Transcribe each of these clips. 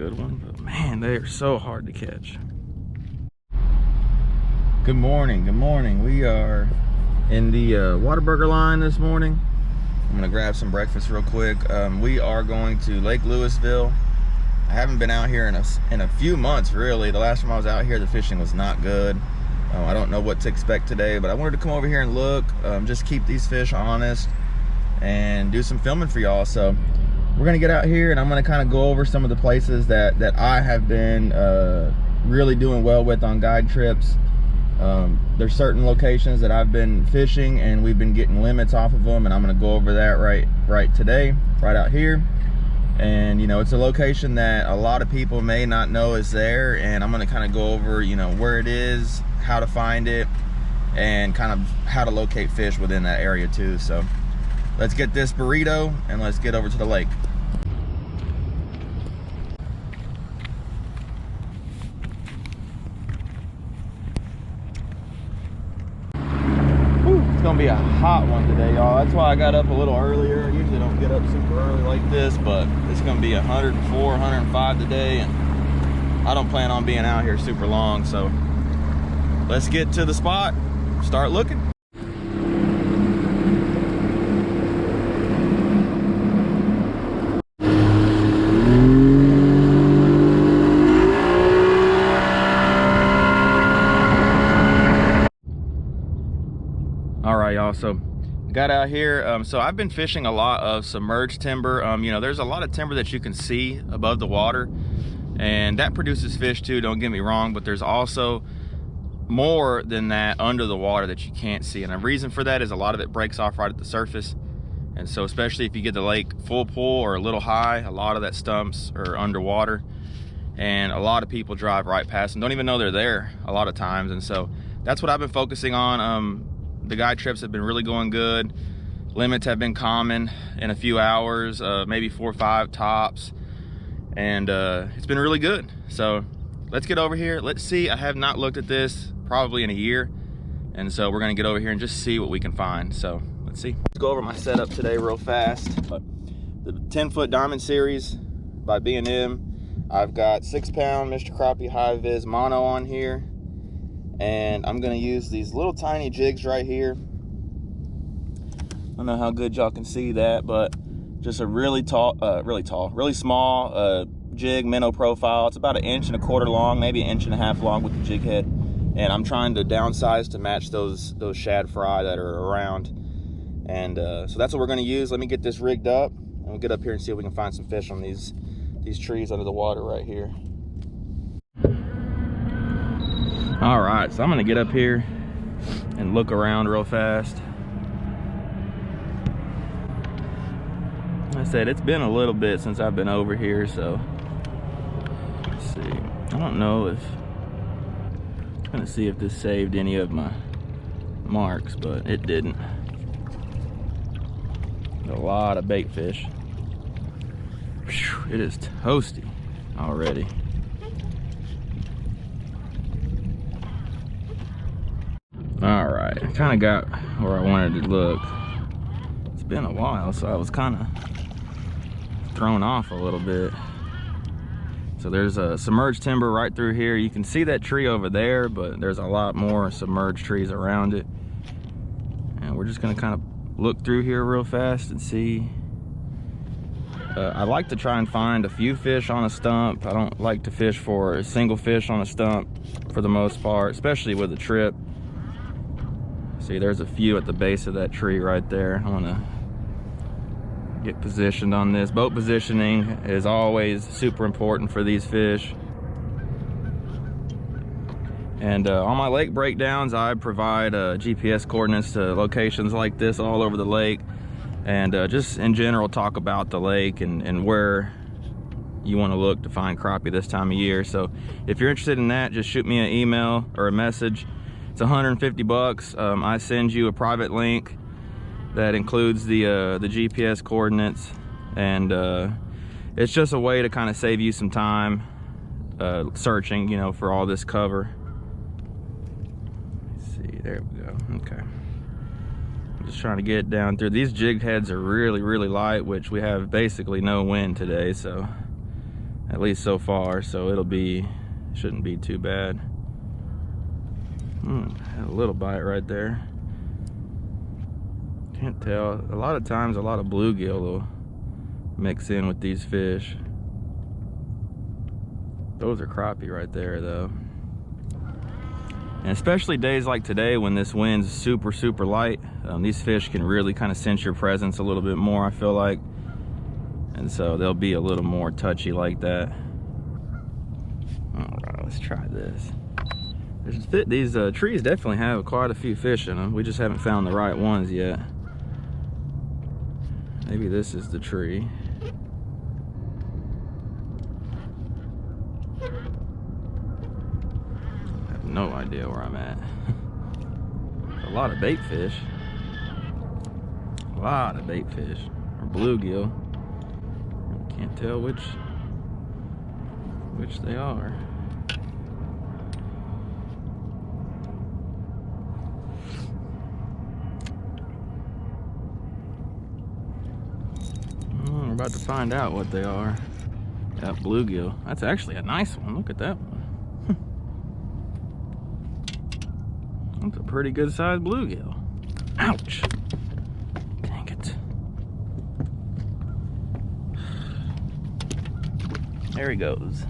good one, but man, they are so hard to catch. Good morning, good morning. We are in the Whataburger line this morning. I'm gonna grab some breakfast real quick. We are going to Lake Lewisville. I haven't been out here in a few months, really. The last time I was out here, the fishing was not good. I don't know what to expect today, but I wanted to come over here and look, just keep these fish honest and do some filming for y'all. So we're gonna get out here and I'm gonna kind of go over some of the places that I have been really doing well with on guide trips. There's certain locations that I've been fishing and we've been getting limits off of them, and I'm gonna go over that right today, right out here. And you know, it's a location that a lot of people may not know is there, and I'm gonna kind of go over, you know, where it is, how to find it, and kind of how to locate fish within that area too. So let's get this burrito and let's get over to the lake. It's gonna be a hot one today, y'all. That's why I got up a little earlier. I usually don't get up super early like this, but it's gonna be 104, 105 today, and I don't plan on being out here super long. So let's get to the spot, start looking. All right, y'all, so got out here. So I've been fishing a lot of submerged timber. You know, there's a lot of timber that you can see above the water, and that produces fish too, don't get me wrong, but there's also more than that under the water that you can't see. And the reason for that is a lot of it breaks off right at the surface. And so especially if you get the lake full pull or a little high, a lot of that stumps are underwater, and a lot of people drive right past them, don't even know they're there a lot of times. And so that's what I've been focusing on. The guide trips have been really going good. Limits have been common in a few hours, maybe 4 or 5 tops, and it's been really good. So let's get over here. Let's see. I have not looked at this probably in a year, and so we're gonna get over here and just see what we can find. So let's see. Let's go over my setup today real fast. The 10-foot diamond series by B&M. I've got 6-pound Mr. Crappie high vis mono on here, and I'm gonna use these little tiny jigs right here. I don't know how good y'all can see that, but just a really small jig, minnow profile. It's about 1.25 inches long, maybe 1.5 inches long with the jig head. And I'm trying to downsize to match those shad fry that are around. And so that's what we're gonna use. Let me get this rigged up and we'll get up here and see if we can find some fish on these trees under the water right here. All right, so I'm gonna get up here and look around real fast. Like I said, it's been a little bit since I've been over here, so let's see. I don't know if, I'm gonna see if this saved any of my marks, but it didn't. A lot of bait fish. Whew, it is toasty already. All right, I kind of got where I wanted to look. It's been a while, so I was kind of thrown off a little bit. So there's a submerged timber right through here. You can see that tree over there, but there's a lot more submerged trees around it. And we're just gonna kind of look through here real fast and see. I like to try and find a few fish on a stump. I don't like to fish for a single fish on a stump for the most part, especially with a trip. See, there's a few at the base of that tree right there. I want to get positioned on this. Boat positioning is always super important for these fish. And on my lake breakdowns, I provide GPS coordinates to locations like this all over the lake, and just in general talk about the lake and where you want to look to find crappie this time of year. So if you're interested in that, just shoot me an email or a message. It's 150 bucks. I send you a private link that includes the GPS coordinates, and it's just a way to kind of save you some time searching, you know, for all this cover. Let's see, there we go. Okay, I'm just trying to get down through. These jig heads are really light, which we have basically no wind today, so at least so far, so shouldn't be too bad. Had a little bite right there. Can't tell. A lot of times, a lot of bluegill will mix in with these fish. Those are crappie right there, though. And especially days like today when this wind's super, super light, these fish can really kind of sense your presence a little bit more, I feel like. And so they'll be a little more touchy like that. All right, let's try this. These trees definitely have quite a few fish in them. We just haven't found the right ones yet. Maybe this is the tree. I have no idea where I'm at. A lot of bait fish. A lot of bait fish. Or bluegill. Can't tell which they are. We're about to find out what they are. That bluegill. That's actually a nice one. Look at that one. That's a pretty good sized bluegill. Ouch. Dang it. There he goes.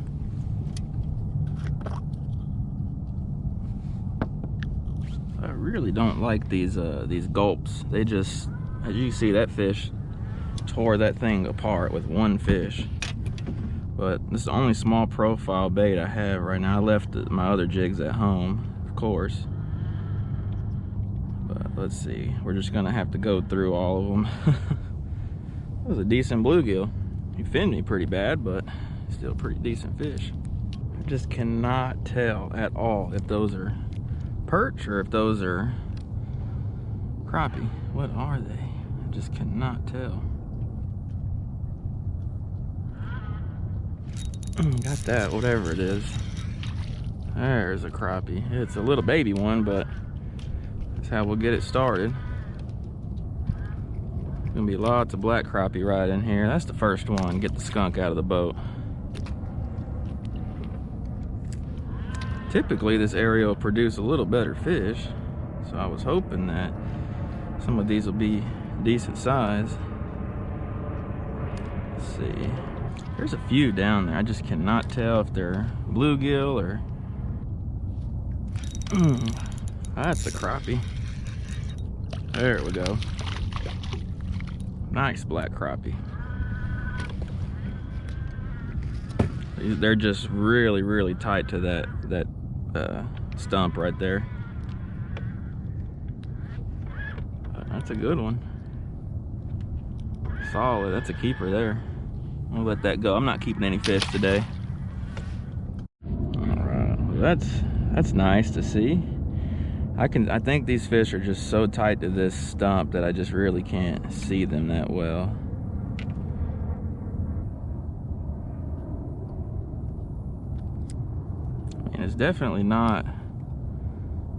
I really don't like these gulps. They just, as you see, that fish tore that thing apart with one fish. But this is the only small profile bait I have right now. I left my other jigs at home, of course. But let's see, we're just gonna have to go through all of them. That was a decent bluegill. He finned me pretty bad, but still pretty decent fish. I just cannot tell at all if those are perch or if those are crappie. What are they? I just cannot tell. Got that, whatever it is. There's a crappie. It's a little baby one, but that's how we'll get it started. There's gonna be lots of black crappie right in here. That's the first one. Get the skunk out of the boat. Typically this area will produce a little better fish, so I was hoping that some of these will be decent size. Let's see. There's a few down there. I just cannot tell if they're bluegill or... That's a crappie. There we go. Nice black crappie. They're just really, really tight to that stump right there. That's a good one. Solid. That's a keeper there. I'll let that go. I'm not keeping any fish today. All right. Well, that's nice to see. I think these fish are just so tight to this stump that I just really can't see them that well. And it's definitely not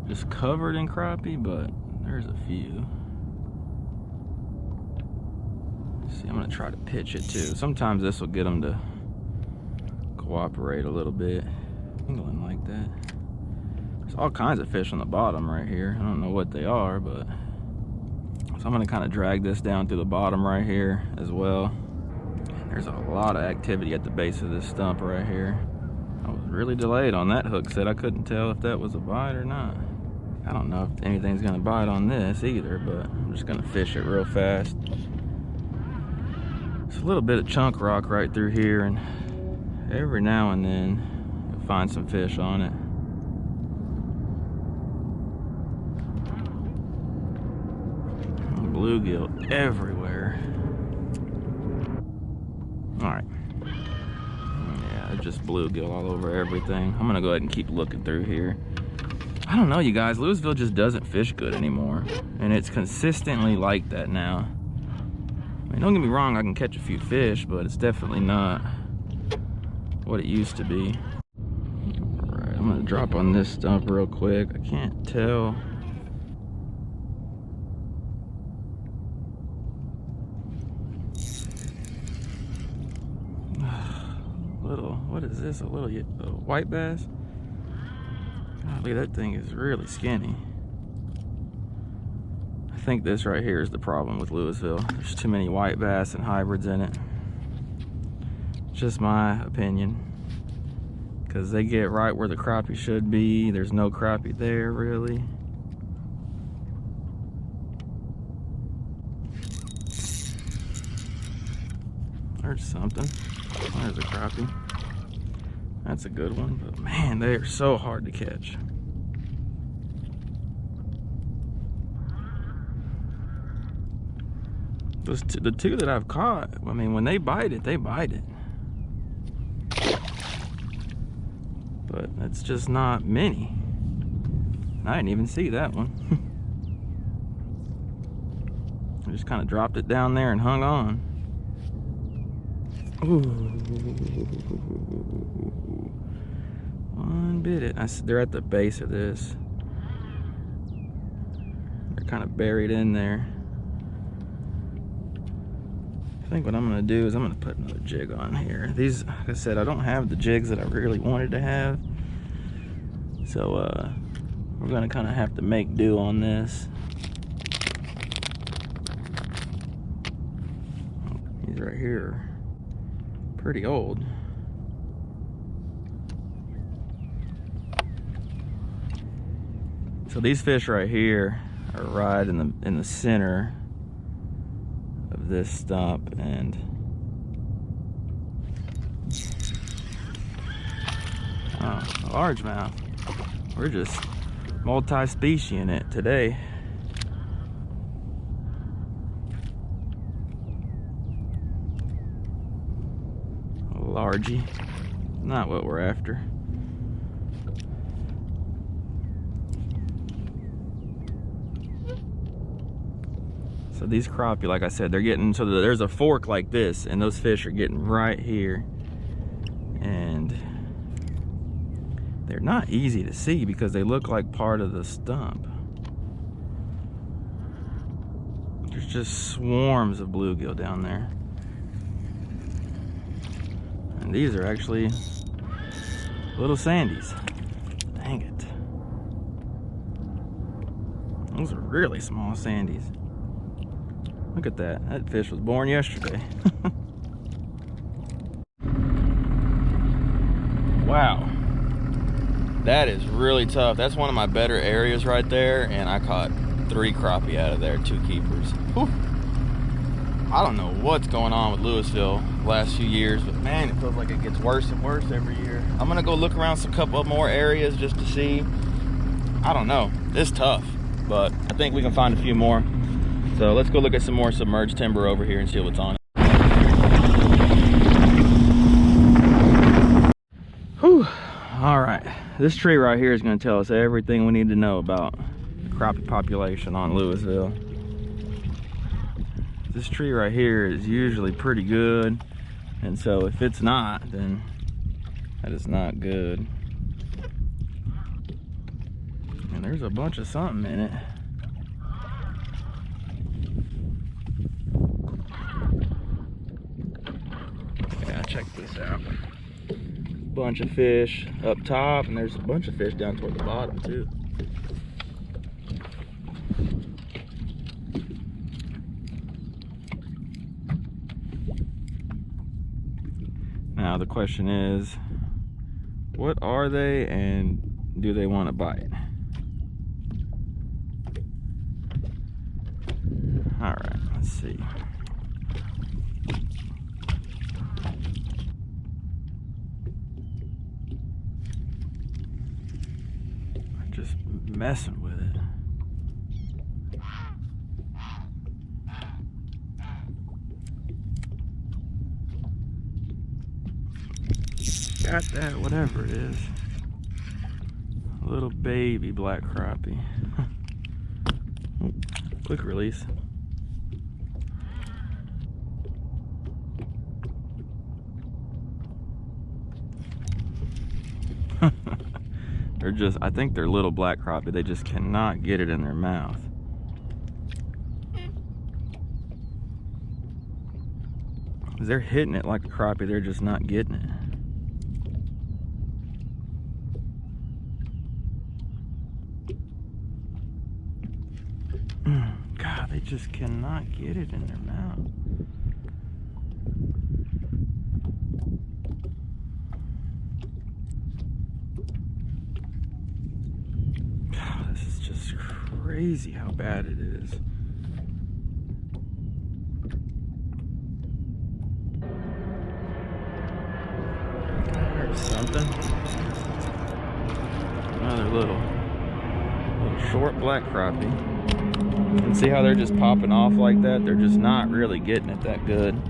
just covered in crappie, but there's a few. See, I'm gonna try to pitch it too. Sometimes this will get them to cooperate a little bit. Angling like that. There's all kinds of fish on the bottom right here. I don't know what they are, but so I'm gonna kind of drag this down through the bottom right here as well. There's a lot of activity at the base of this stump right here. I was really delayed on that hook set. I couldn't tell if that was a bite or not. I don't know if anything's gonna bite on this either, but I'm just gonna fish it real fast. There's a little bit of chunk rock right through here, and every now and then you'll find some fish on it. Bluegill everywhere. All right. Yeah, it's just bluegill all over everything. I'm gonna go ahead and keep looking through here. I don't know, you guys. Lewisville just doesn't fish good anymore, and it's consistently like that now. I mean, don't get me wrong, I can catch a few fish, but it's definitely not what it used to be. All right, I'm gonna drop on this stump real quick. I can't tell. Little What is this? A little white bass? Golly, that thing is really skinny. I think this right here is the problem with Lewisville. There's too many white bass and hybrids in it. Just my opinion. Because they get right where the crappie should be. There's no crappie there, really. There's something. There's a crappie. That's a good one, but man, they are so hard to catch. The two that I've caught, I mean, when they bite it, they bite it. But it's just not many. I didn't even see that one. I just kind of dropped it down there and hung on. Ooh. One bit it. They're at the base of this. They're kind of buried in there. I think what I'm gonna do is I'm gonna put another jig on here. These, like I said, I don't have the jigs that I really wanted to have. So we're gonna kind of have to make do on this. These right here are pretty old. So these fish right here are right in the center of this stump, and largemouth. We're just multi-species in it today. Largy, not what we're after. So these crappie, like I said, they're getting, so there's a fork like this, and those fish are getting right here. And they're not easy to see because they look like part of the stump. There's just swarms of bluegill down there. And these are actually little sandies. Dang it. Those are really small sandies. Look at that. That fish was born yesterday. Wow. That is really tough. That's one of my better areas right there, and I caught 3 crappie out of there, 2 keepers. Whew. I don't know what's going on with Lewisville the last few years, but man, it feels like it gets worse and worse every year. I'm gonna go look around some couple more areas just to see. I don't know. It's tough, but I think we can find a few more. So let's go look at some more submerged timber over here and see what's on it. Whew. All right, this tree right here is going to tell us everything we need to know about the crappie population on Lewisville. This tree right here is usually pretty good, and so if it's not, then that is not good. And there's a bunch of something in it. Yeah, check this out. Bunch of fish up top, and there's a bunch of fish down toward the bottom too. Now the question is, what are they and do they want to bite? All right, let's see. Just messing with it. Got that, whatever it is. A little baby black crappie. Quick release. They're just, I think they're little black crappie. They just cannot get it in their mouth. They're hitting it like a crappie, they're just not getting it. God, they just cannot get it in their mouth. God, this is just crazy how bad it is. There's something. Another little short black crappie. And see how they're just popping off like that? They're just not really getting it that good.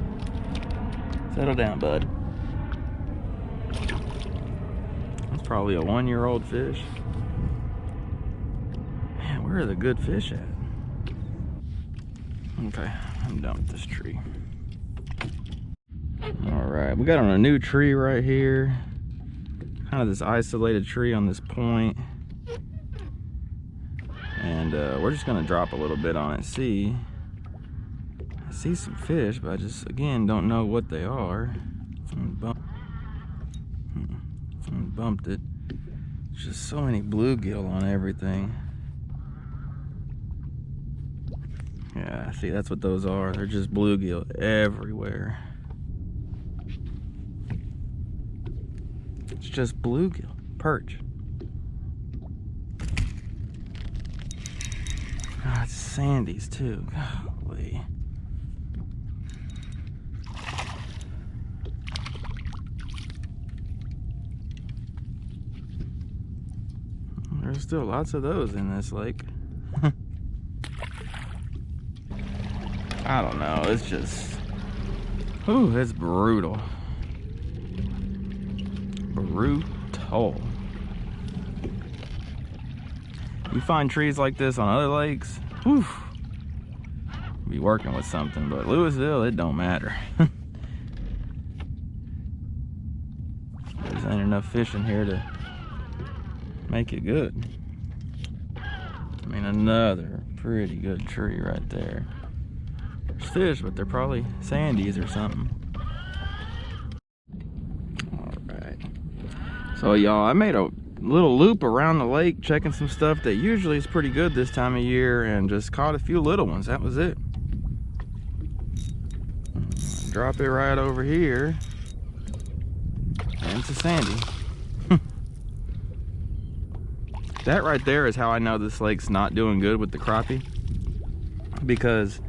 Settle down, bud. That's probably a 1-year-old fish. Man, where are the good fish at? Okay, I'm done with this tree. All right, we got on a new tree right here. Kind of this isolated tree on this point. And we're just gonna drop a little bit on it. I see some fish, but I just, again, don't know what they are. Someone bumped it. There's just so many bluegill on everything. Yeah, see, that's what those are. They're just bluegill everywhere. It's just bluegill, perch. God, it's sandies too. Golly. There's still lots of those in this lake. I don't know, it's just, ooh, it's brutal. Brutal. You find trees like this on other lakes, whew, be working with something, but Lewisville, it don't matter. There's ain't enough fish in here to make it good. I mean, another pretty good tree right there. There's fish, but they're probably sandies or something. All right. So y'all, I made a little loop around the lake checking some stuff that usually is pretty good this time of year, and just caught a few little ones. That was it. Drop it right over here, and it's a sandy. That right there is how I know this lake's not doing good with the crappie, because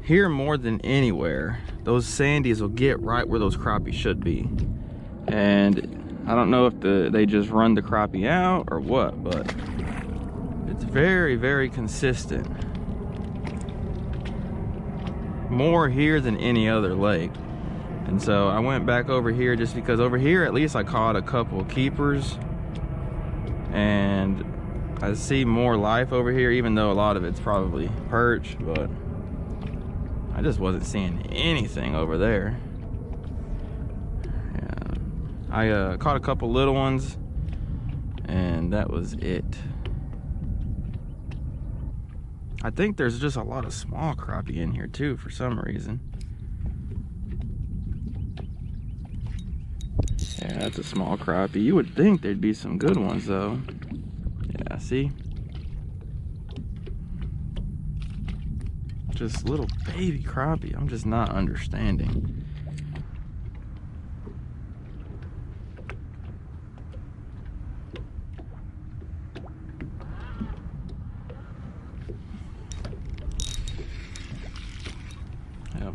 here more than anywhere, those sandies will get right where those crappie should be. And I don't know if they just run the crappie out or what, but it's very, very consistent. More here than any other lake. And so I went back over here just because over here at least I caught a couple of keepers, and I see more life over here, even though a lot of it's probably perch, but I just wasn't seeing anything over there. I caught a couple little ones, and that was it. I think there's just a lot of small crappie in here too for some reason. Yeah, that's a small crappie. You would think there'd be some good ones though. Yeah, see? Just little baby crappie. I'm just not understanding.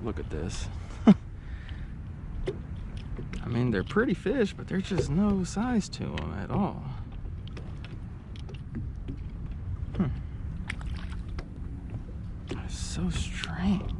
Look at this. I mean, they're pretty fish, but there's just no size to them at all. That's so strange.